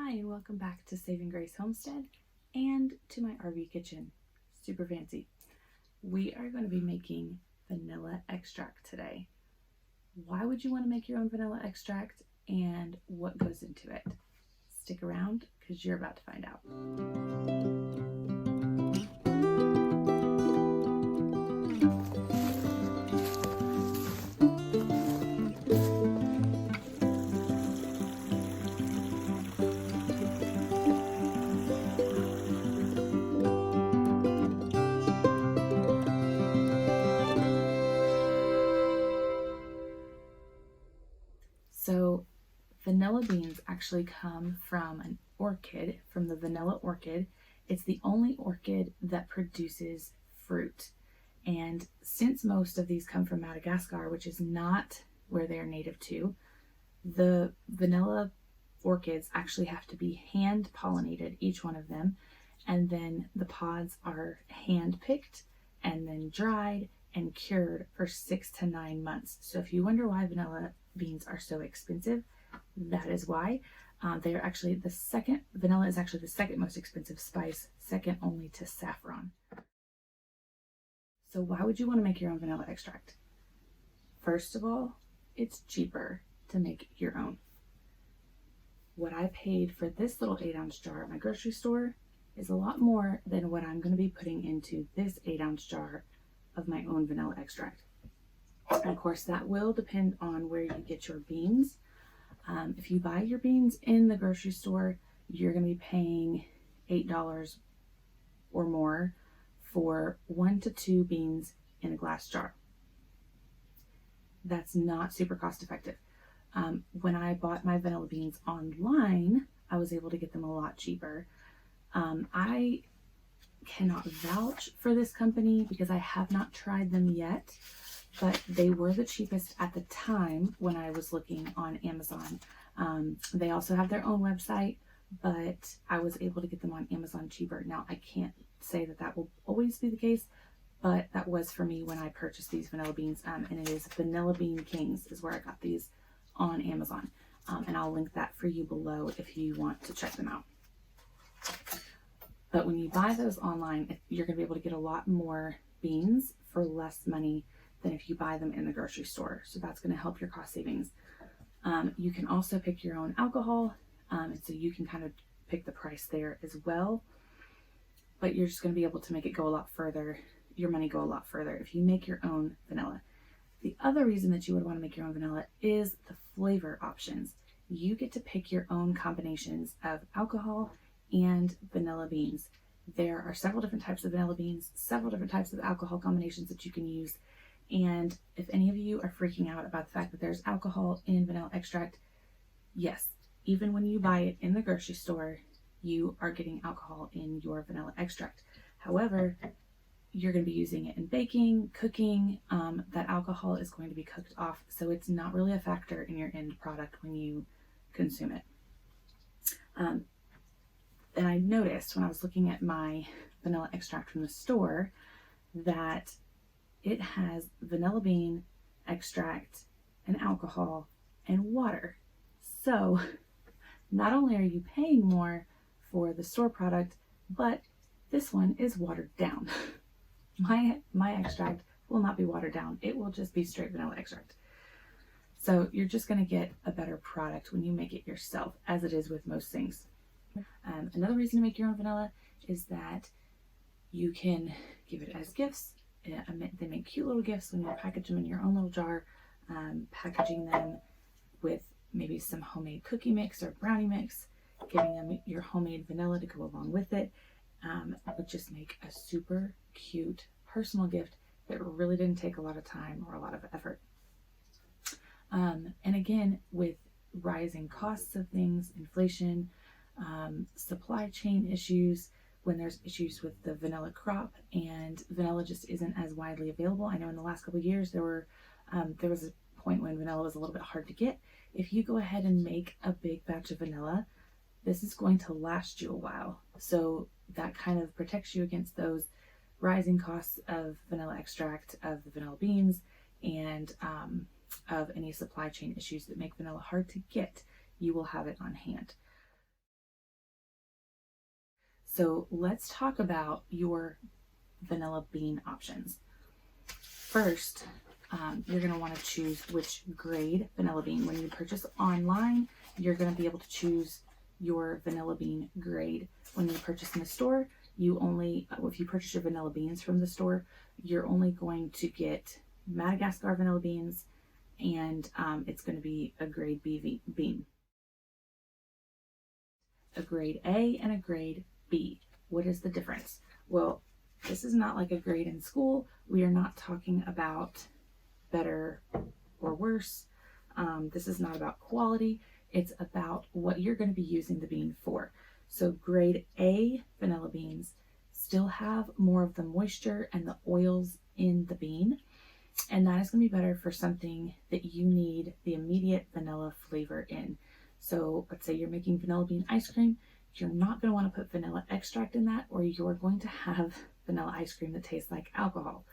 Hi, and welcome back to Saving Grace Homestead and to my RV kitchen. Super fancy. We are going to be making vanilla extract today. Why would you want to make your own vanilla extract and what goes into it? Stick around because you're about to find out. So vanilla beans actually come from an orchid, from the vanilla orchid. It's the only orchid that produces fruit. And since most of these come from Madagascar, which is not where they're native to, the vanilla orchids actually have to be hand pollinated, each one of them. And then the pods are hand picked and then dried and cured for 6 to 9 months. So if you wonder why vanilla beans are so expensive, that is why. They are actually vanilla is actually the second most expensive spice, second only to saffron. So why would you want to make your own vanilla extract? First of all, it's cheaper to make your own. What I paid for this little 8-ounce jar at my grocery store is a lot more than what I'm going to be putting into this 8-ounce jar of my own vanilla extract. And of course, that will depend on where you get your beans. If you buy your beans in the grocery store, you're going to be paying $8 or more for 1 to 2 beans in a glass jar. That's not super cost effective. When I bought my vanilla beans online, I was able to get them a lot cheaper. I cannot vouch for this company because I have not tried them yet, but they were the cheapest at the time when I was looking on Amazon. They also have their own website, but I was able to get them on Amazon cheaper. Now, I can't say that that will always be the case, but that was for me when I purchased these vanilla beans, and it is Vanilla Bean Kings is where I got these on Amazon, and I'll link that for you below if you want to check them out. But when you buy those online, you're going to be able to get a lot more beans for less money than if you buy them in the grocery store. So that's going to help your cost savings. You can also pick your own alcohol, and so you can kind of pick the price there as well. But you're just going to be able to make it go a lot further, your money go a lot further if you make your own vanilla. The other reason that you would want to make your own vanilla is the flavor options. You get to pick your own combinations of alcohol and vanilla beans. There are several different types of vanilla beans, several different types of alcohol combinations that you can use. And if any of you are freaking out about the fact that there's alcohol in vanilla extract, yes, even when you buy it in the grocery store, you are getting alcohol in your vanilla extract. However, you're going to be using it in baking, cooking. That alcohol is going to be cooked off, so it's not really a factor in your end product when you consume it. And I noticed when I was looking at my vanilla extract from the store that it has vanilla bean extract and alcohol and water. So not only are you paying more for the store product, but this one is watered down. My extract will not be watered down. It will just be straight vanilla extract. So you're just going to get a better product when you make it yourself, as it is with most things. Another reason to make your own vanilla is that you can give it as gifts. They make cute little gifts when you package them in your own little jar, packaging them with maybe some homemade cookie mix or brownie mix, giving them your homemade vanilla to go along with it. Would just make a super cute personal gift that really didn't take a lot of time or a lot of effort. And again, with rising costs of things, inflation, supply chain issues, when there's issues with the vanilla crop and vanilla just isn't as widely available. I know in the last couple of years there was a point when vanilla was a little bit hard to get. If you go ahead and make a big batch of vanilla, this is going to last you a while. So that kind of protects you against those rising costs of vanilla extract, of the vanilla beans, and of any supply chain issues that make vanilla hard to get. You will have it on hand. So let's talk about your vanilla bean options. First, you're going to want to choose which grade vanilla bean. When you purchase online, you're going to be able to choose your vanilla bean grade. When you purchase in the store, if you purchase your vanilla beans from the store, you're only going to get Madagascar vanilla beans, and it's going to be a grade B bean. A grade A and a grade B. What is the difference? Well, this is not like a grade in school. We are not talking about better or worse. This is not about quality. It's about what you're going to be using the bean for. So grade A vanilla beans still have more of the moisture and the oils in the bean. And that is going to be better for something that you need the immediate vanilla flavor in. So let's say you're making vanilla bean ice cream. You're not going to want to put vanilla extract in that, or you're going to have vanilla ice cream that tastes like alcohol.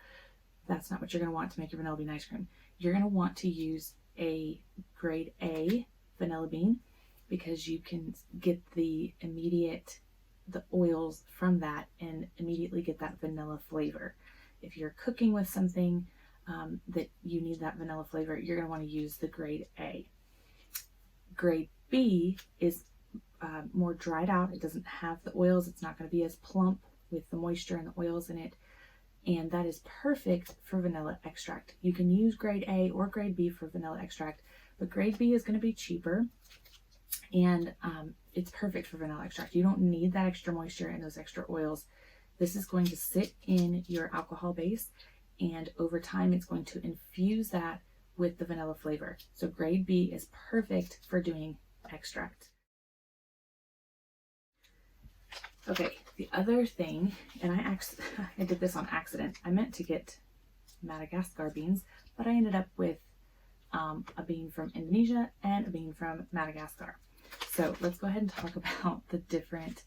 That's not what you're going to want to make your vanilla bean ice cream. You're going to want to use a grade A vanilla bean because you can get the oils from that and immediately get that vanilla flavor. If you're cooking with something that you need that vanilla flavor, you're going to want to use the grade A. Grade B is more dried out. It doesn't have the oils. It's not going to be as plump with the moisture and the oils in it. And that is perfect for vanilla extract. You can use grade A or grade B for vanilla extract, but grade B is going to be cheaper, and it's perfect for vanilla extract. You don't need that extra moisture and those extra oils. This is going to sit in your alcohol base, and over time it's going to infuse that with the vanilla flavor. So grade B is perfect for doing extract. Okay, the other thing, and I did this on accident. I meant to get Madagascar beans, but I ended up with a bean from Indonesia and a bean from Madagascar. So let's go ahead and talk about the different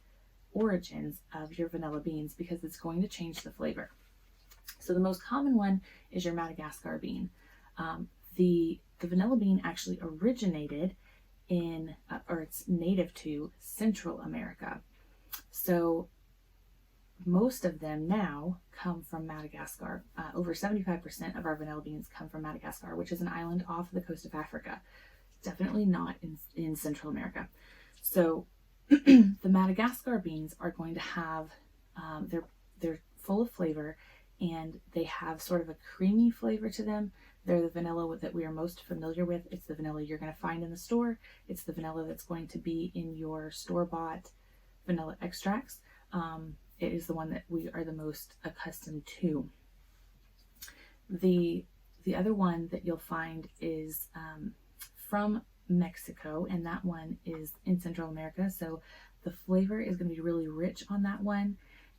origins of your vanilla beans, because it's going to change the flavor. So the most common one is your Madagascar bean. The vanilla bean actually originated in, or it's native to Central America. So most of them now come from Madagascar. Over 75% of our vanilla beans come from Madagascar, which is an island off the coast of Africa. Definitely not in Central America. So the Madagascar beans are going to have, they're full of flavor, and they have sort of a creamy flavor to them. They're the vanilla that we are most familiar with. It's the vanilla you're going to find in the store. It's the vanilla that's going to be in your store-bought vanilla extracts. It is the one that we are the most accustomed to. The other one that you'll find is from Mexico, and that one is in Central America. So the flavor is going to be really rich on that one,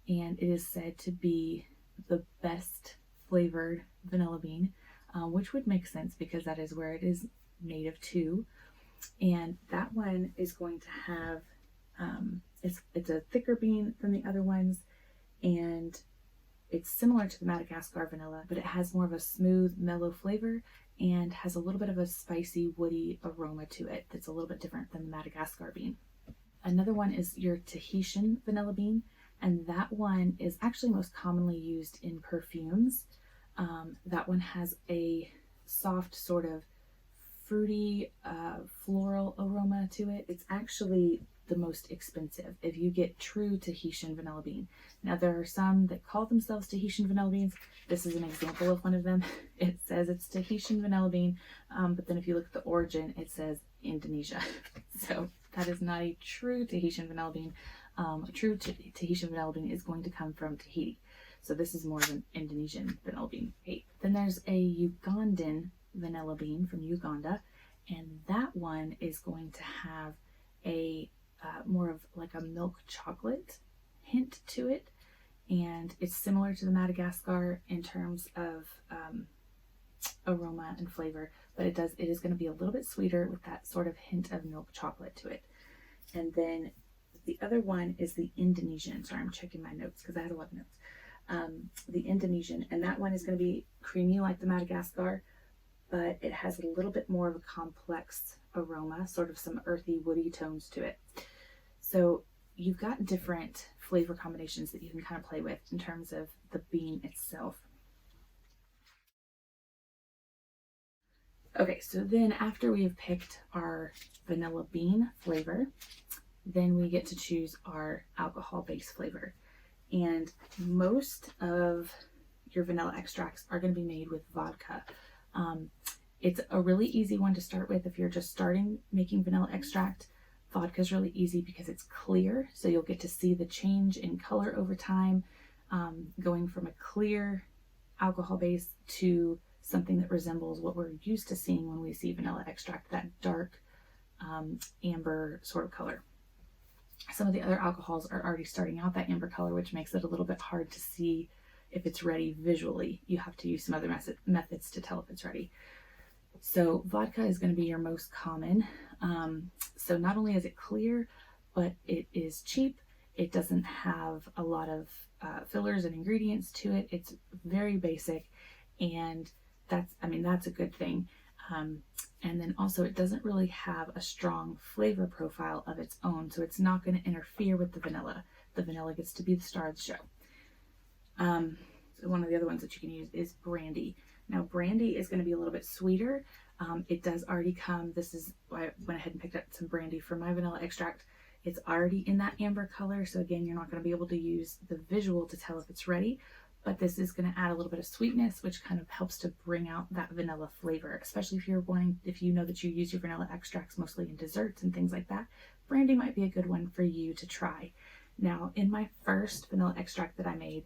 and it is said to be the best flavored vanilla bean, which would make sense because that is where it is native to. And that one is going to have, it's a thicker bean than the other ones, and it's similar to the Madagascar vanilla, but it has more of a smooth, mellow flavor and has a little bit of a spicy, woody aroma to it that's a little bit different than the Madagascar bean. Another one is your Tahitian vanilla bean, and that one is actually most commonly used in perfumes. That one has a soft, sort of fruity, floral aroma to it. It's actually the most expensive if you get true Tahitian vanilla bean. Now, there are some that call themselves Tahitian vanilla beans. This is an example of one of them. It says it's Tahitian vanilla bean, but then if you look at the origin, it says Indonesia. So that is not a true Tahitian vanilla bean. True Tahitian vanilla bean is going to come from Tahiti. So this is more of an Indonesian vanilla bean. Then there's a Ugandan vanilla bean from Uganda, and that one is going to have a more of like a milk chocolate hint to it, and it's similar to the Madagascar in terms of aroma and flavor, but it is going to be a little bit sweeter with that sort of hint of milk chocolate to it. And then the other one is the Indonesian. Sorry, I'm checking my notes because I had a lot of notes. The Indonesian, and that one is going to be creamy like the Madagascar, but it has a little bit more of a complex aroma, sort of some earthy, woody tones to it. So you've got different flavor combinations that you can kind of play with in terms of the bean itself. Okay, so then after we have picked our vanilla bean flavor, then we get to choose our alcohol-based flavor. And most of your vanilla extracts are going to be made with vodka. It's a really easy one to start with if you're just starting making vanilla extract. Vodka is really easy because it's clear, so you'll get to see the change in color over time, going from a clear alcohol base to something that resembles what we're used to seeing when we see vanilla extract, that dark amber sort of color. Some of the other alcohols are already starting out that amber color, which makes it a little bit hard to see if it's ready visually. You have to use some other methods to tell if it's ready. So vodka is going to be your most common. So not only is it clear, but it is cheap. It doesn't have a lot of fillers and ingredients to it. It's very basic, and that's a good thing. And then also it doesn't really have a strong flavor profile of its own, so it's not going to interfere with the vanilla. The vanilla gets to be the star of the show. So one of the other ones that you can use is brandy. Now brandy is going to be a little bit sweeter. It does already come, this is why I went ahead and picked up some brandy for my vanilla extract. It's already in that amber color, so again, you're not going to be able to use the visual to tell if it's ready, but this is going to add a little bit of sweetness, which kind of helps to bring out that vanilla flavor, especially if you know that you use your vanilla extracts mostly in desserts and things like that. Brandy might be a good one for you to try. Now, in my first vanilla extract that I made,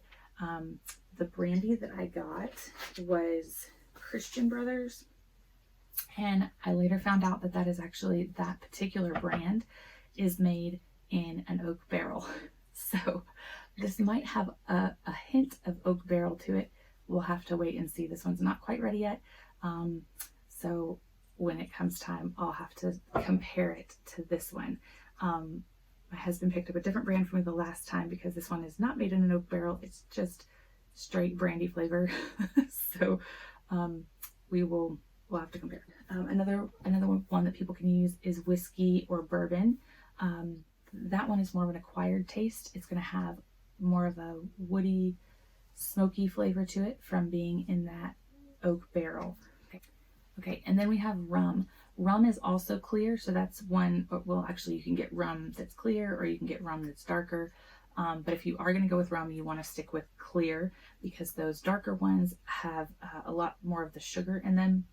the brandy that I got was Christian Brothers, and I later found out that that particular brand is made in an oak barrel. So this might have a hint of oak barrel to it. We'll have to wait and see. This one's not quite ready yet. So when it comes time, I'll have to compare it to this one. My husband picked up a different brand for me the last time because this one is not made in an oak barrel. It's just straight brandy flavor. So we'll have to compare. Another one that people can use is whiskey or bourbon. That one is more of an acquired taste. It's going to have more of a woody, smoky flavor to it from being in that oak barrel. Okay, and then we have rum. Rum is also clear, so that's one, well, actually you can get rum that's clear or you can get rum that's darker. But if you are going to go with rum, you want to stick with clear because those darker ones have a lot more of the sugar in them.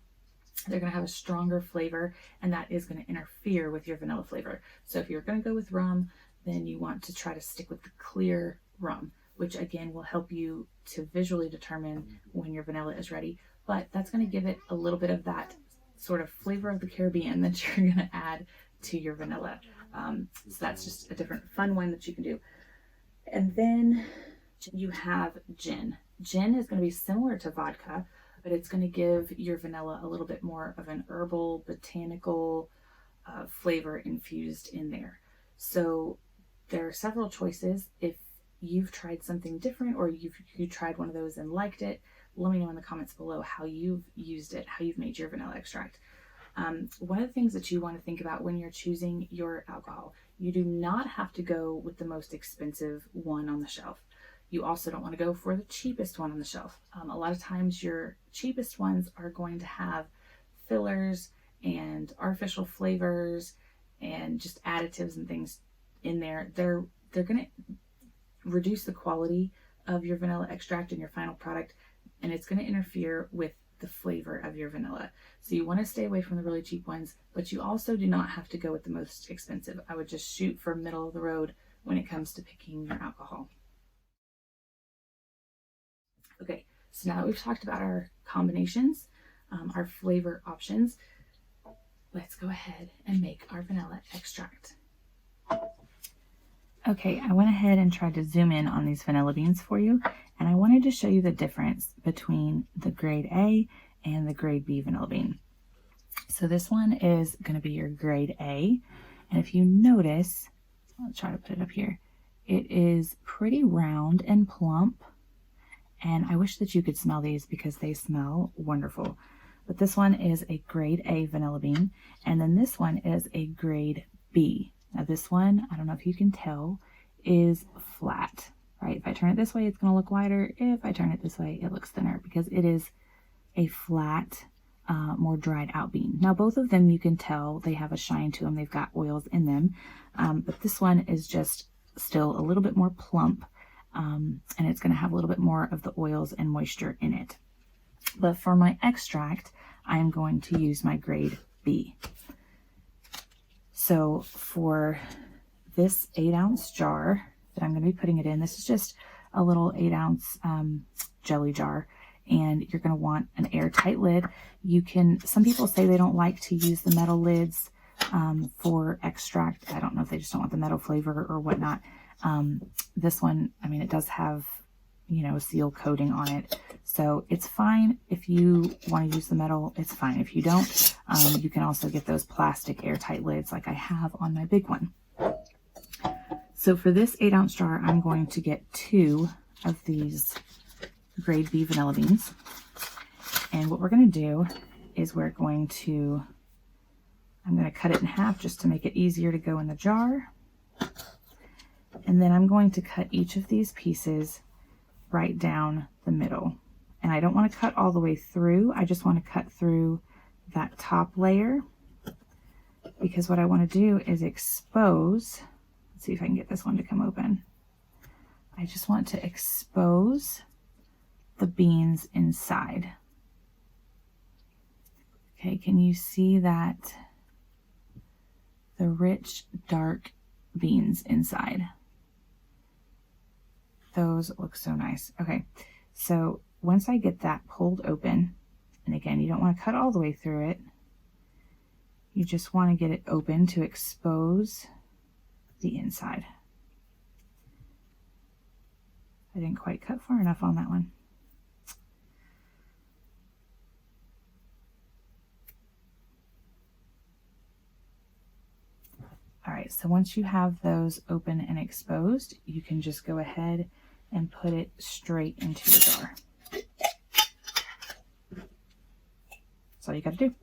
They're going to have a stronger flavor, and that is going to interfere with your vanilla flavor. So if you're going to go with rum, then you want to try to stick with the clear rum, which again will help you to visually determine when your vanilla is ready. But that's going to give it a little bit of that sort of flavor of the Caribbean that you're going to add to your vanilla. So that's just a different fun one that you can do. And then you have gin. Gin is going to be similar to vodka, but it's going to give your vanilla a little bit more of an herbal, botanical flavor infused in there. So there are several choices. If you've tried something different or you tried one of those and liked it, let me know in the comments below how you've used it, how you've made your vanilla extract. One of the things that you want to think about when you're choosing your alcohol, you do not have to go with the most expensive one on the shelf. You also don't want to go for the cheapest one on the shelf. A lot of times your cheapest ones are going to have fillers and artificial flavors and just additives and things in there. They're going to reduce the quality of your vanilla extract in your final product, and it's going to interfere with the flavor of your vanilla. So you want to stay away from the really cheap ones, but you also do not have to go with the most expensive. I would just shoot for middle of the road when it comes to picking your alcohol. Okay, so now that we've talked about our combinations, our flavor options, let's go ahead and make our vanilla extract. Okay, I went ahead and tried to zoom in on these vanilla beans for you, and I wanted to show you the difference between the grade A and the grade B vanilla bean. So this one is going to be your grade A, and if you notice, I'll try to put it up here, it is pretty round and plump. And I wish that you could smell these because they smell wonderful. But this one is a grade A vanilla bean. And then this one is a grade B. Now this one, I don't know if you can tell, is flat, right? If I turn it this way, it's going to look wider. If I turn it this way, it looks thinner because it is a flat, more dried out bean. Now, both of them, you can tell they have a shine to them. They've got oils in them. But this one is just still a little bit more plump, and it's going to have a little bit more of the oils and moisture in it. But for my extract, I'm going to use my grade B. So for this 8-ounce jar that I'm going to be putting it in, this is just a little 8-ounce jelly jar, and you're going to want an airtight lid. You can, some people say they don't like to use the metal lids for extract. I don't know if they just don't want the metal flavor or whatnot. This one, I mean, it does have, you know, a seal coating on it. So it's fine if you want to use the metal, it's fine. If you don't, you can also get those plastic airtight lids like I have on my big one. So for this 8-ounce jar, I'm going to get 2 of these grade B vanilla beans. And what we're going to do is I'm going to cut it in half just to make it easier to go in the jar. And then I'm going to cut each of these pieces right down the middle. And I don't want to cut all the way through. I just want to cut through that top layer, because what I want to do is expose, let's see if I can get this one to come open. I just want to expose the beans inside. Okay, can you see that? The rich, dark beans inside. Those look so nice. Okay, so once I get that pulled open, and again, you don't want to cut all the way through it. You just want to get it open to expose the inside. I didn't quite cut far enough on that one. All right, so once you have those open and exposed, you can just go ahead and put it straight into your jar. That's all you got to do.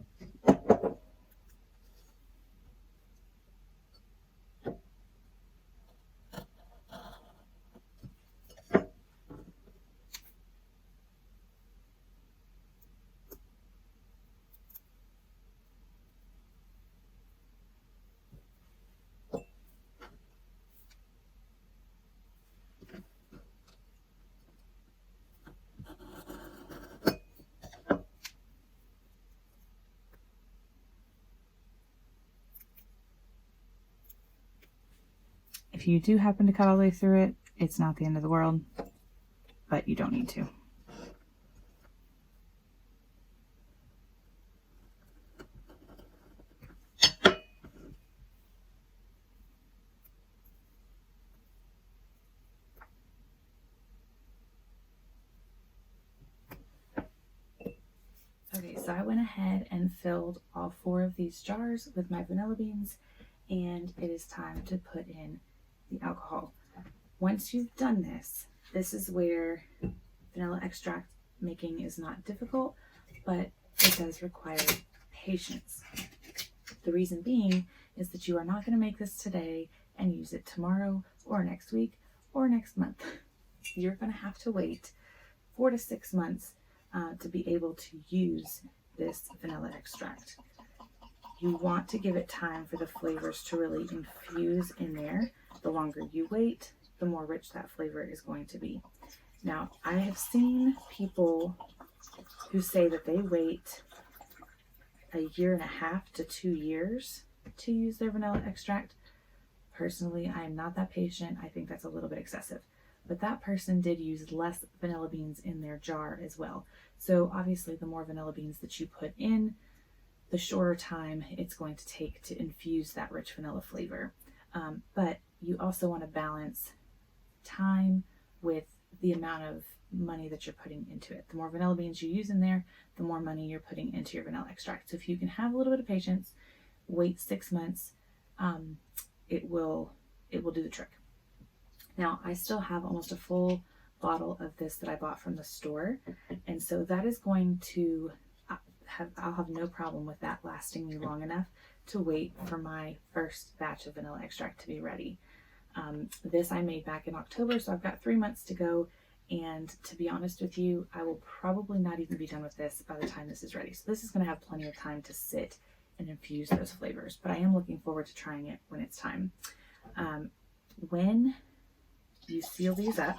If you do happen to cut all the way through it, it's not the end of the world, but you don't need to. Okay, so I went ahead and filled all 4 of these jars with my vanilla beans, and it is time to put in the alcohol. Once you've done this, this is where vanilla extract making is not difficult, but it does require patience. The reason being is that you are not going to make this today and use it tomorrow or next week or next month. You're going to have to wait 4 to 6 months to be able to use this vanilla extract. You want to give it time for the flavors to really infuse in there. The longer you wait, the more rich that flavor is going to be. Now, I have seen people who say that they wait 1.5 years to 2 years to use their vanilla extract. Personally, I am not that patient. I think that's a little bit excessive. But that person did use less vanilla beans in their jar as well. So obviously, the more vanilla beans that you put in, the shorter time it's going to take to infuse that rich vanilla flavor. But you also want to balance time with the amount of money that you're putting into it. The more vanilla beans you use in there, the more money you're putting into your vanilla extract. So if you can have a little bit of patience, wait 6 months, it will do the trick. Now, I still have almost a full bottle of this that I bought from the store, and so that is going to I'll have no problem with that lasting me long enough to wait for my first batch of vanilla extract to be ready. This I made back in October, so I've got 3 months to go. And to be honest with you, I will probably not even be done with this by the time this is ready. So this is going to have plenty of time to sit and infuse those flavors, but I am looking forward to trying it when it's time. When you seal these up,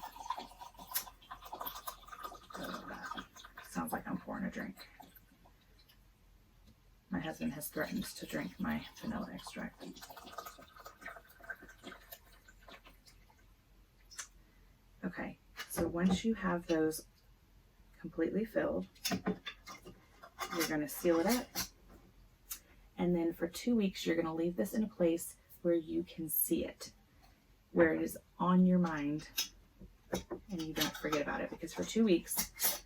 sounds like I'm pouring a drink. My husband has threatened to drink my vanilla extract. Okay, so once you have those completely filled, you're going to seal it up. And then for 2 weeks, you're going to leave this in a place where you can see it, where it is on your mind and you don't forget about it. Because for 2 weeks,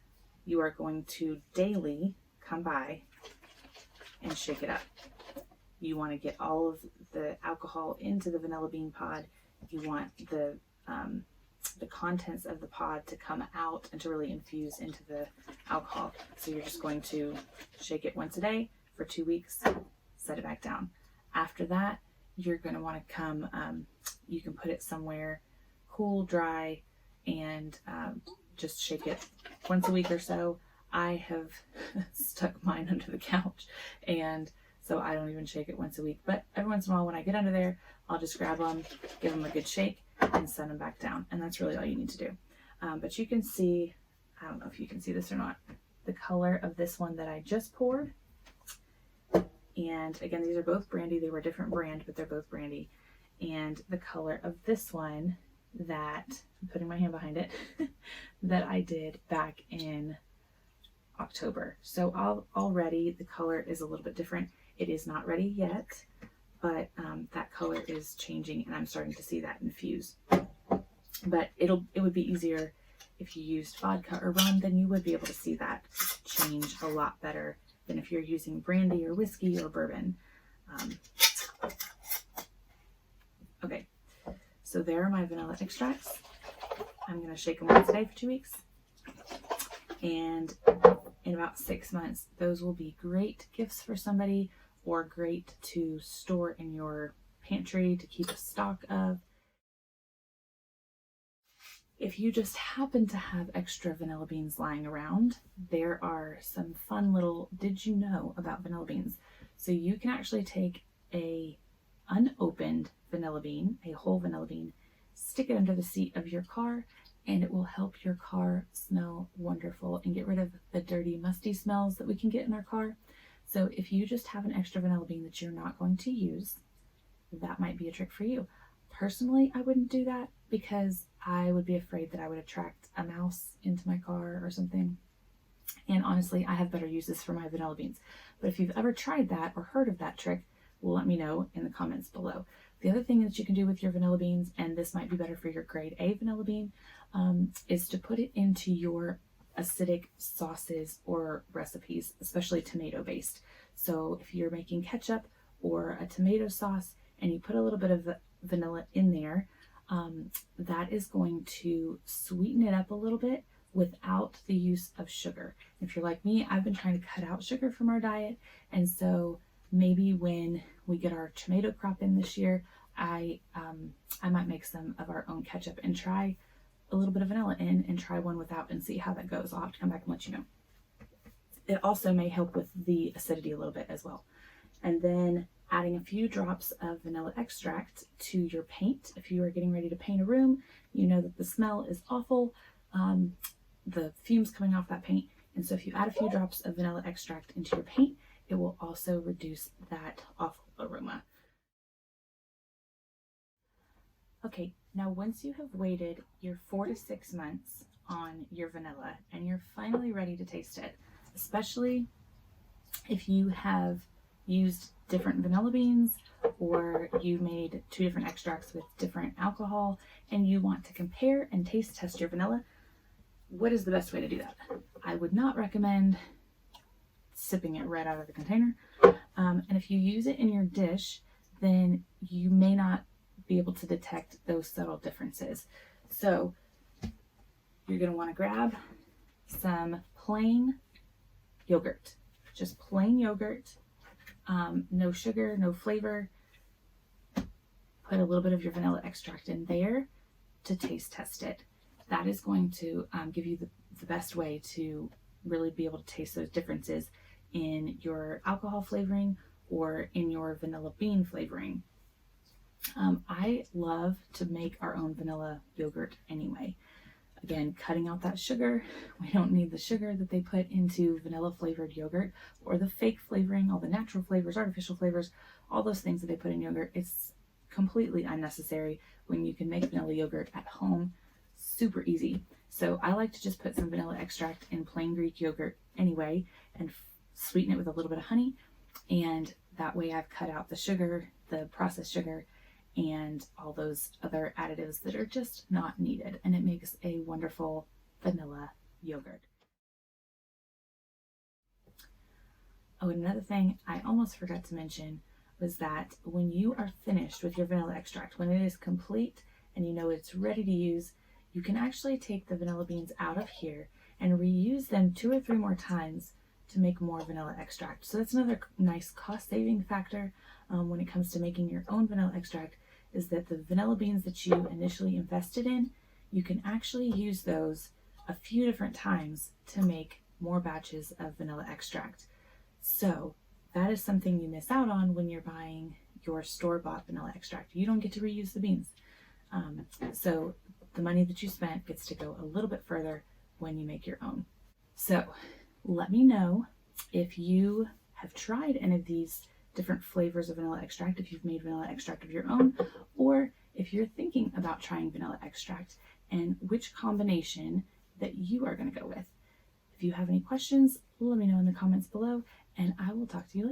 you are going to daily come by and shake it up. You want to get all of the alcohol into the vanilla bean pod. You want the contents of the pod to come out and to really infuse into the alcohol. So you're just going to shake it once a day for 2 weeks, set it back down. After that, you're going to want to come, you can put it somewhere cool, dry, and just shake it once a week or so. I have stuck mine under the couch, and so I don't even shake it once a week. But every once in a while when I get under there, I'll just grab them, give them a good shake, and send them back down. And that's really all you need to do. But you can see, I don't know if you can see this or not, the color of this one that I just poured. And again, these are both brandy. They were a different brand, but they're both brandy. And the color of this one that, I'm putting my hand behind it, that I did back in October. So already the color is a little bit different. It is not ready yet, but that color is changing and I'm starting to see that infuse. But it would be easier if you used vodka or rum, then you would be able to see that change a lot better than if you're using brandy or whiskey or bourbon. Okay, so there are my vanilla extracts. I'm going to shake them once a day for 2 weeks. And in about 6 months, those will be great gifts for somebody or great to store in your pantry to keep a stock of. If you just happen to have extra vanilla beans lying around, there are some fun little did you know about vanilla beans. So you can actually take a unopened vanilla bean, a whole vanilla bean, stick it under the seat of your car, and it will help your car smell wonderful and get rid of the dirty, musty smells that we can get in our car. So if you just have an extra vanilla bean that you're not going to use, that might be a trick for you. Personally, I wouldn't do that because I would be afraid that I would attract a mouse into my car or something. And honestly, I have better uses for my vanilla beans. But if you've ever tried that or heard of that trick, let me know in the comments below. The other thing that you can do with your vanilla beans, and this might be better for your grade A vanilla bean, is to put it into your acidic sauces or recipes, especially tomato based. So if you're making ketchup or a tomato sauce and you put a little bit of vanilla in there, that is going to sweeten it up a little bit without the use of sugar. If you're like me, I've been trying to cut out sugar from our diet, and so maybe when we get our tomato crop in this year, I might make some of our own ketchup and try a little bit of vanilla in and try one without and see how that goes. I'll have to come back and let you know. It also may help with the acidity a little bit as well. And then adding a few drops of vanilla extract to your paint. If you are getting ready to paint a room, you know that the smell is awful, the fumes coming off that paint. And so if you add a few drops of vanilla extract into your paint, it will also reduce that awful aroma. Okay, now once you have waited your 4 to 6 months on your vanilla and you're finally ready to taste it, especially if you have used different vanilla beans or you made 2 different extracts with different alcohol and you want to compare and taste test your vanilla, what is the best way to do that? I would not recommend sipping it right out of the container. And if you use it in your dish, then you may not be able to detect those subtle differences. So you're going to want to grab some plain yogurt, just plain yogurt, no sugar, no flavor. Put put a little bit of your vanilla extract in there to taste test it. That is going to give you the best way to really be able to taste those differences in your alcohol flavoring or in your vanilla bean flavoring. I love to make our own vanilla yogurt anyway. Again, cutting out that sugar. We don't need the sugar that they put into vanilla flavored yogurt, or the fake flavoring, all the natural flavors, artificial flavors, all those things that they put in yogurt. It's completely unnecessary when you can make vanilla yogurt at home. Super easy. So I like to just put some vanilla extract in plain Greek yogurt anyway and sweeten it with a little bit of honey. And that way I've cut out the sugar, the processed sugar, and all those other additives that are just not needed. And it makes a wonderful vanilla yogurt. Oh, and another thing I almost forgot to mention was that when you are finished with your vanilla extract, when it is complete and you know it's ready to use, you can actually take the vanilla beans out of here and reuse them 2 or 3 more times to make more vanilla extract. So that's another nice cost saving factor when it comes to making your own vanilla extract, is that the vanilla beans that you initially invested in, you can actually use those a few different times to make more batches of vanilla extract. So that is something you miss out on when you're buying your store-bought vanilla extract. You don't get to reuse the beans. So the money that you spent gets to go a little bit further when you make your own. So let me know if you have tried any of these different flavors of vanilla extract, if you've made vanilla extract of your own, or if you're thinking about trying vanilla extract, and which combination that you are going to go with. If you have any questions, let me know in the comments below, and I will talk to you later.